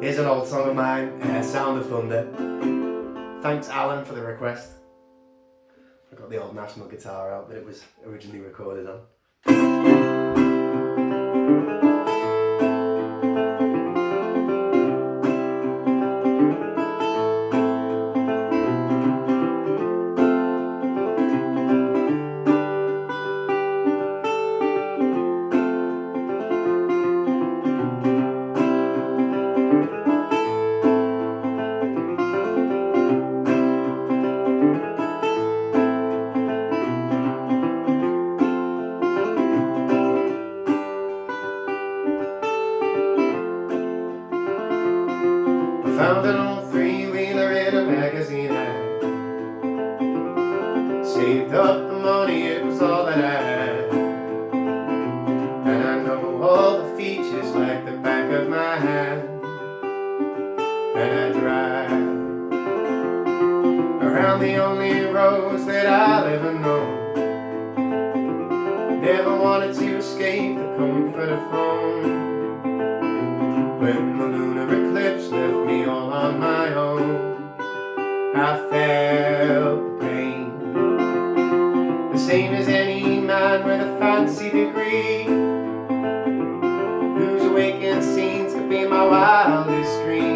Here's an old song of mine, Sound of Thunder. Thanks Alan for the request. I got the old National guitar out that it was originally recorded on. Found an old three-wheeler in a magazine ad. Saved up the money, it was all that I had. And I know all the features like the back of my hand. And I drive around the only roads that I'll ever know. Never wanted to escape the comfort of home. When the lunar eclipse left me all on my own, I felt the pain, the same as any man with a fancy degree, whose awakened scenes could be my wildest dreams.